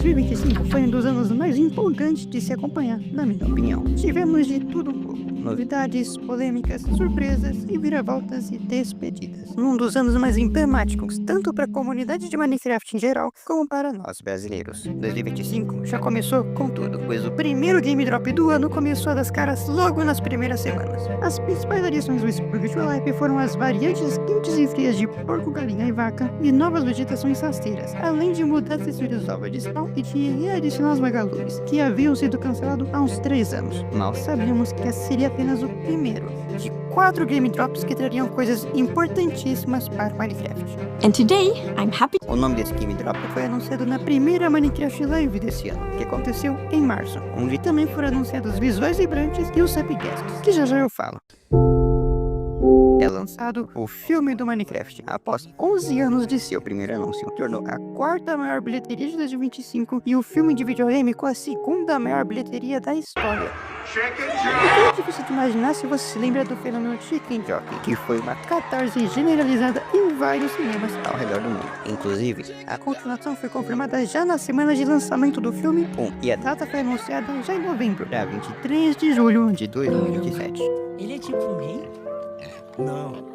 2025 foi um dos anos mais empolgantes de se acompanhar, na minha opinião. Tivemos de tudo um pouco. Novidades, polêmicas, surpresas, reviravoltas e despedidas. Um dos anos mais emblemáticos, tanto para a comunidade de Minecraft em geral, como para nós brasileiros. 2025 já começou com tudo, pois o primeiro Game Drop do ano começou a dar caras logo nas primeiras semanas. As principais adições do Spiritual Life foram as variantes quentes e frias de porco, galinha e vaca, e novas vegetações rasteiras, além de mudar as texturas novas de spawn e de readicionar os megalures, que haviam sido cancelados há uns 3 anos. Mal sabíamos que esse seria apenas o primeiro de 4 Game Drops que trariam coisas importantíssimas para Minecraft. And today, I'm happy. O nome desse Game Drop foi anunciado na primeira Minecraft Live desse ano, que aconteceu em março, onde também foram anunciados visuais vibrantes e os happy guests, que já eu falo. É lançado o filme do Minecraft, após 11 anos de seu primeiro anúncio. Tornou a 4ª maior bilheteria de 2025 e o filme de videogame com a 2ª maior bilheteria da história. É difícil de imaginar se você se lembra do fenômeno Chicken Jockey, que foi uma catarse generalizada em vários cinemas ao redor do mundo. Inclusive, a continuação foi confirmada já na semana de lançamento do filme 1, e a data foi anunciada já em novembro, para 23 de julho de 2027. Ele é tipo mim? Não.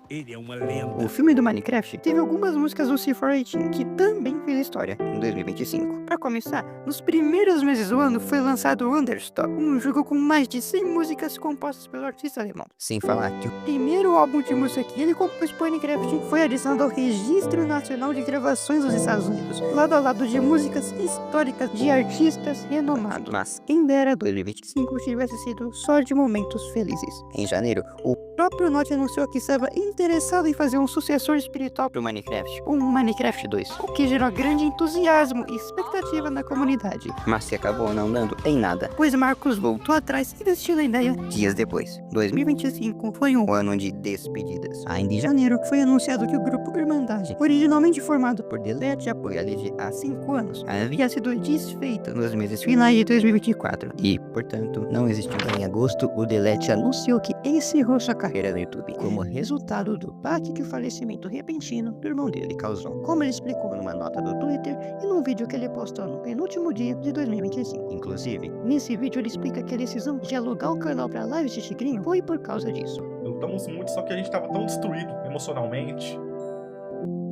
Ele é uma lenda. O filme do Minecraft teve algumas músicas do C418 que também fez história em 2025. Para começar, nos primeiros meses do ano foi lançado o Understop, um jogo com mais de 100 músicas compostas pelo artista alemão. Sem falar que o primeiro álbum de música que ele compôs para Minecraft foi adicionado ao Registro Nacional de Gravações dos Estados Unidos, lado a lado de músicas históricas de artistas renomados. Mas quem dera 2025 tivesse sido só de momentos felizes. Em janeiro, o próprio Notch anunciou que estava interessado em fazer um sucessor espiritual para o Minecraft, um Minecraft 2, o que gerou grande entusiasmo e expectativa na comunidade, mas que acabou não dando em nada, pois Marcus voltou atrás e desistiu da ideia dias depois. 2025 foi um ano de despedidas. Ainda em janeiro, foi anunciado que o grupo Irmandade, originalmente formado por Delete e Apoialege há 5 anos, havia sido desfeito nos meses finais de 2024 e, portanto, não existindo em agosto, o Delete anunciou que encerrou sua carreira no YouTube, como resultado do baque que o falecimento repentino do irmão dele causou, como ele explicou numa nota do Twitter e num vídeo que ele postou no penúltimo dia de 2025. Inclusive, nesse vídeo ele explica que a decisão de alugar o canal para lives de Tigrinho foi por causa disso. Lutamos muito, só que a gente estava tão destruído emocionalmente,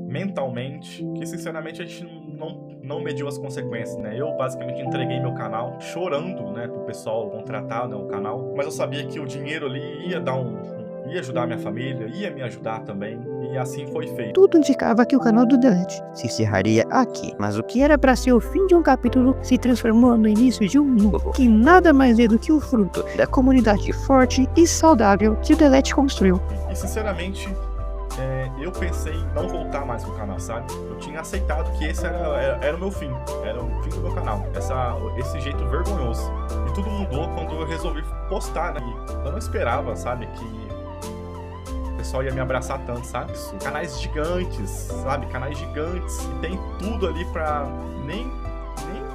mentalmente, que sinceramente a gente não mediu as consequências, né? Eu basicamente entreguei meu canal chorando, né, pro pessoal contratar, né, o canal, mas eu sabia que o dinheiro ali ia ajudar a minha família, ia me ajudar também, e assim foi feito. Tudo indicava que o canal do Delete se encerraria aqui, mas o que era para ser o fim de um capítulo se transformou no início de um novo, que nada mais é do que o fruto da comunidade forte e saudável que o Delete construiu. E sinceramente, eu pensei em não voltar mais pro canal, sabe? Eu tinha aceitado que esse era o meu fim, era o fim do meu canal, esse jeito vergonhoso. E tudo mudou quando eu resolvi postar, né? E eu não esperava, sabe, que o pessoal ia me abraçar tanto, sabe? Canais gigantes, sabe? Canais gigantes, que tem tudo ali pra nem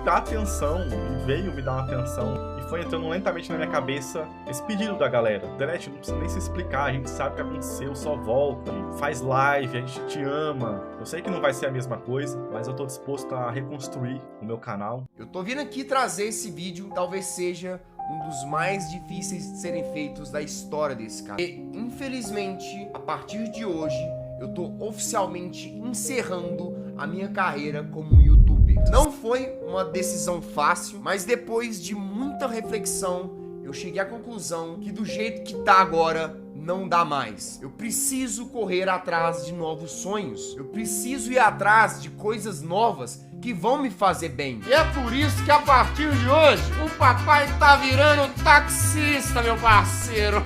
dar atenção, e veio me dar uma atenção. Foi entrando lentamente na minha cabeça esse pedido da galera. Delete, não precisa nem se explicar, a gente sabe o que aconteceu, só volta, faz live, a gente te ama. Eu sei que não vai ser a mesma coisa, mas eu tô disposto a reconstruir o meu canal. Eu tô vindo aqui trazer esse vídeo, talvez seja um dos mais difíceis de serem feitos da história desse canal. E, infelizmente, a partir de hoje, eu tô oficialmente encerrando a minha carreira como youtuber. Não foi uma decisão fácil, mas depois de muita reflexão, eu cheguei à conclusão que do jeito que tá agora, não dá mais. Eu preciso correr atrás de novos sonhos. Eu preciso ir atrás de coisas novas que vão me fazer bem. E é por isso que a partir de hoje, o papai tá virando taxista, meu parceiro.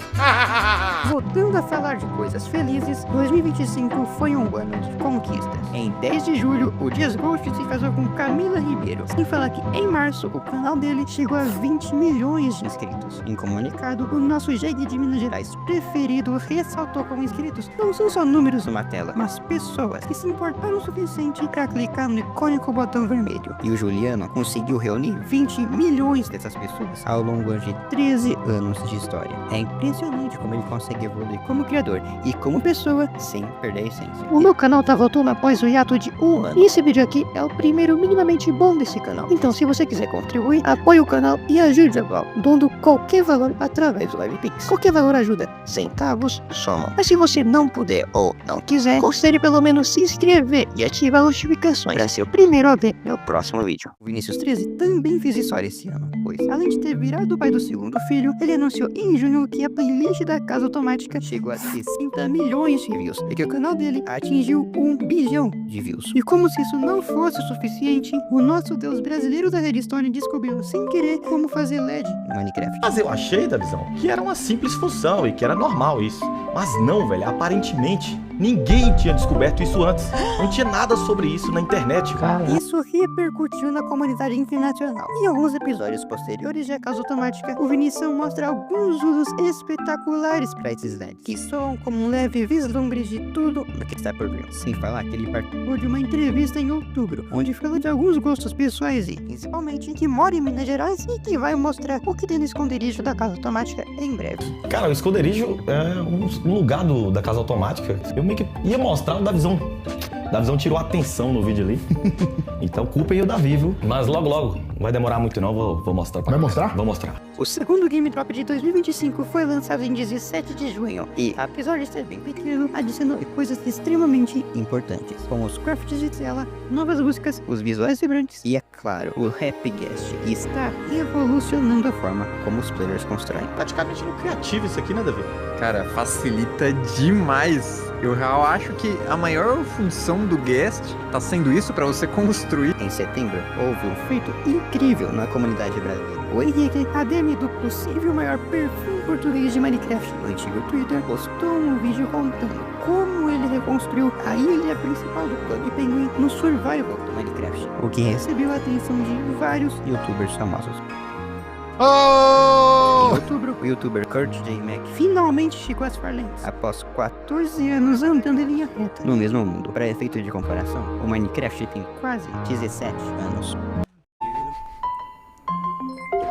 Voltando a falar de coisas felizes, 2025 foi um ano de conquistas. Em 10 de julho, o Dias Ghost se casou com Camila Ribeiro. Sem falar que em março, o canal dele chegou a 20 milhões de inscritos. Em comunicado, o nosso jegue de Minas Gerais preferido ressaltou como inscritos não são só números numa tela, mas pessoas que se importaram o suficiente para clicar no icônico botão Botão Vermelho. E o Juliano conseguiu reunir 20 milhões dessas pessoas ao longo de 13 anos de história. É impressionante como ele consegue evoluir como criador e como pessoa sem perder a essência. O meu canal tá voltando após o hiato de 1 ano. E esse vídeo aqui é o primeiro minimamente bom desse canal. Então, se você quiser contribuir, apoie o canal e ajude a Val, dando qualquer valor através do LivePix. Qualquer valor ajuda, centavos somam. Mas se você não puder ou não quiser, considere pelo menos se inscrever e ativar as notificações para ser o primeiro a ver meu próximo vídeo. O Vinícius 13 também fez história esse ano, pois além de ter virado o pai do segundo filho, ele anunciou em junho que a playlist da Casa Automática chegou a 60 milhões de views e que o canal dele atingiu 1 bilhão de views. E como se isso não fosse o suficiente, o nosso deus brasileiro da Redstone descobriu sem querer como fazer LED em Minecraft. Mas eu achei, Davizão, que era uma simples função e que era normal isso. Mas não, velho, aparentemente ninguém tinha descoberto isso antes. Não tinha nada sobre isso na internet, cara. Isso repercutiu na comunidade internacional. Em alguns episódios posteriores de A Casa Automática, o Vinição mostra alguns usos espetaculares para esses LEDs, que soam como um leve vislumbre de tudo o que está por vir. Sem falar que ele participou de uma entrevista em outubro, onde falou de alguns gostos pessoais e, principalmente, que mora em Minas Gerais e que vai mostrar o que tem no esconderijo da Casa Automática em breve. Cara, o esconderijo é um lugar da Casa Automática. Eu meio que ia mostrar o Davizão. O Davizão tirou a atenção no vídeo ali. Então culpem o Davi, viu? Mas logo, não vai demorar muito não, vou mostrar pra Vai mostrar? Vou mostrar. O segundo Game Drop de 2025 foi lançado em 17 de junho e, apesar de ser bem pequeno, adicionou coisas extremamente importantes, como os crafts de tela, novas músicas, os visuais vibrantes e, é claro, o Happy Guest, que está revolucionando a forma como os players constroem. Praticamente no criativo isso aqui, né, Davi? Cara, facilita demais. Eu real acho que a maior função do Guest tá sendo isso pra você construir. Em setembro, houve um feito incrível na comunidade brasileira. O Henrique, ADM do possível maior perfil português de Minecraft no antigo Twitter, postou um vídeo contando como ele reconstruiu a ilha principal do Clube Penguin no Survival do Minecraft, o que recebeu a atenção de vários youtubers famosos. Em outubro, o youtuber Kurt J. Mac finalmente chegou às Farlands, após 14 anos andando em linha reta no mesmo mundo. Para efeito de comparação, o Minecraft tem quase 17 anos.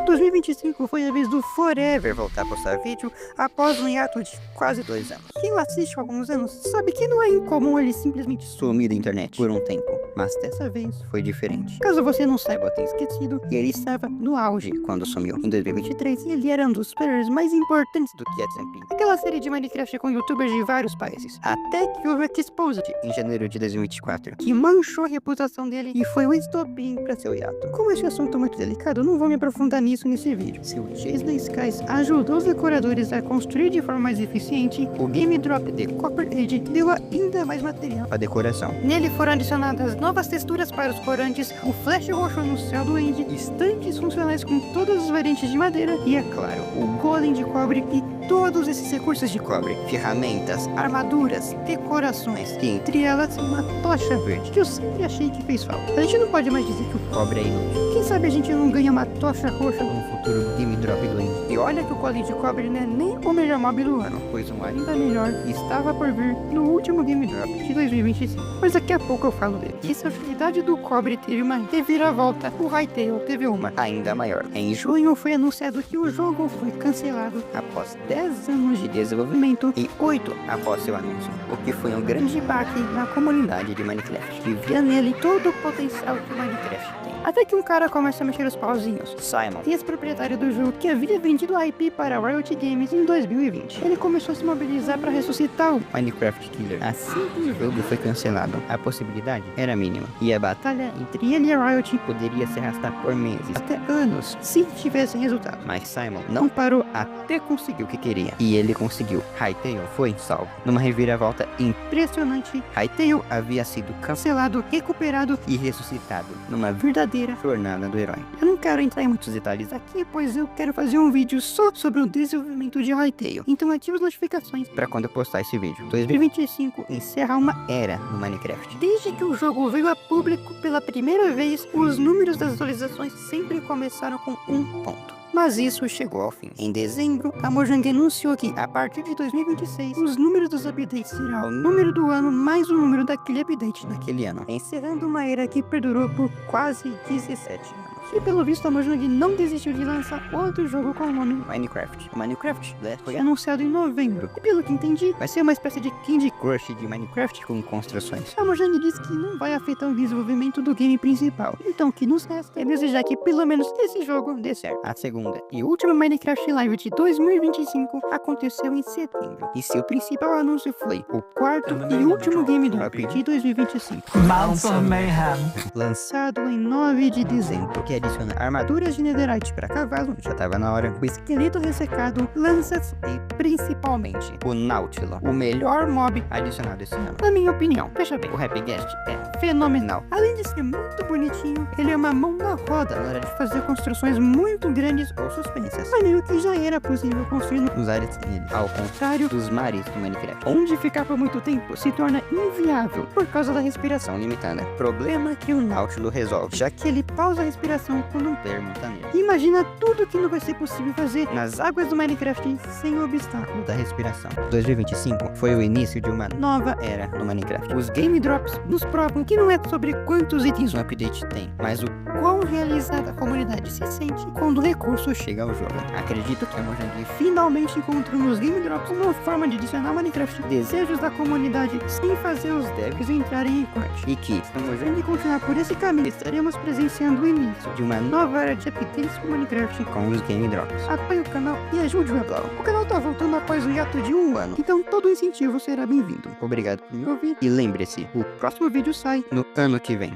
2025 foi a vez do Forever voltar a postar vídeo após um hiato de quase 2 anos. Quem o assiste há alguns anos sabe que não é incomum ele simplesmente sumir da internet por um tempo, mas dessa vez foi diferente. Caso você não saiba ou tenha esquecido, ele estava no auge quando sumiu. Em 2023, ele era um dos players mais importantes do QXMP, aquela série de Minecraft com youtubers de vários países, até que houve o Exposed em janeiro de 2024, que manchou a reputação dele e foi o estopim para seu hiato. Como esse assunto é muito delicado, eu não vou me aprofundar nisso nesse vídeo. Se o Chase the Skies ajudou os decoradores a construir de forma mais eficiente, o Game Drop de Copper Age deu ainda mais material para decoração. Nele foram adicionadas novas texturas para os corantes, o flash roxo no céu do End, estantes funcionais com todas as variantes de madeira e, é claro, o golem de cobre e todos esses recursos de cobre, ferramentas, armaduras, decorações e, entre elas, uma tocha verde, que eu sempre achei que fez falta. A gente não pode mais dizer que o cobre é inútil. Quem sabe a gente não ganha uma tocha roxa no futuro Game Drop do End. E olha que o golem de cobre não é nem o melhor mob do ano, pois um ainda melhor estava por vir no último Game Drop de 2025. Mas daqui a pouco eu falo dele. E se a utilidade do cobre teve uma reviravolta, o Hytale teve uma ainda maior. Em junho foi anunciado que o jogo foi cancelado após 10 anos de desenvolvimento e 8 após seu anúncio, o que foi um grande baque na comunidade de Minecraft, que via nele todo o potencial que o Minecraft tem. Até que um cara começa a mexer os pauzinhos. Simon, ex-proprietário do jogo que havia vendido a IP para a Riot Games em 2020. Ele começou a se mobilizar para ressuscitar o Minecraft Killer. Assim que o jogo foi cancelado, a possibilidade era mínima, e a batalha entre ele e a Riot poderia se arrastar por meses, até anos, se tivesse resultado. Mas Simon não parou até conseguir o que queria, e ele conseguiu. Hytale foi salvo. Numa reviravolta impressionante, Hytale havia sido cancelado, recuperado e ressuscitado, numa verdadeira jornada do herói. Eu não quero entrar em muitos detalhes aqui, pois eu quero fazer um vídeo só sobre o desenvolvimento de Hytale, então ative as notificações para quando eu postar esse vídeo. 2025 encerra uma era no Minecraft. Desde que o jogo veio a público pela primeira vez, os números das atualizações sempre começaram com 1 ponto. Mas isso chegou ao fim. Em dezembro, a Mojang anunciou que, a partir de 2026, os números dos updates será o número do ano mais o número daquele update naquele ano, encerrando uma era que perdurou por quase 17 anos. E pelo visto a Mojang não desistiu de lançar outro jogo com o nome Minecraft. O Minecraft foi anunciado em novembro, e pelo que entendi, vai ser uma espécie de Candy Crush de Minecraft com construções. A Mojang diz que não vai afetar o desenvolvimento do game principal, então o que nos resta é desejar que pelo menos esse jogo dê certo. A segunda e última Minecraft Live de 2025 aconteceu em setembro, e seu principal anúncio foi o quarto e último Game Drop de 2025. Mounts of Mayhem. Lançado em 9 de dezembro, que adiciona armaduras de netherite para cavalo, já tava na hora, o esqueleto ressecado, lanças e principalmente o Nautilo, o melhor mob adicionado esse ano. Na minha opinião, veja bem, o Rapghast é fenomenal. Além de ser muito bonitinho, ele é uma mão na roda na hora de fazer construções muito grandes ou suspensas, maneiro que já era possível construir nos ares nele, ao contrário dos mares do Minecraft, onde ficar por muito tempo se torna inviável por causa da respiração limitada. Problema que o Nautilo resolve, já que ele pausa a respiração quando um player monta nele. Imagina tudo que não vai ser possível fazer nas águas do Minecraft sem o obstáculo da respiração. 2025 foi o início de uma nova era no Minecraft. Os Game Drops nos provam que não é sobre quantos itens um update tem, mas o quão realizada a comunidade se sente quando o recurso chega ao jogo. Acredito que a Mojang finalmente encontrou nos Game Drops uma forma de adicionar Minecraft desejos da comunidade sem fazer os devs entrarem em corte. E que, se a Mojang continuar por esse caminho, estaremos presenciando o início de uma nova era de updates com Minecraft com os Game Drops. Apoie o canal e ajude o Reblau. O canal tá voltando após o hiato de um ano, então todo incentivo será bem-vindo. Obrigado por me ouvir e lembre-se, o próximo vídeo sai no ano que vem.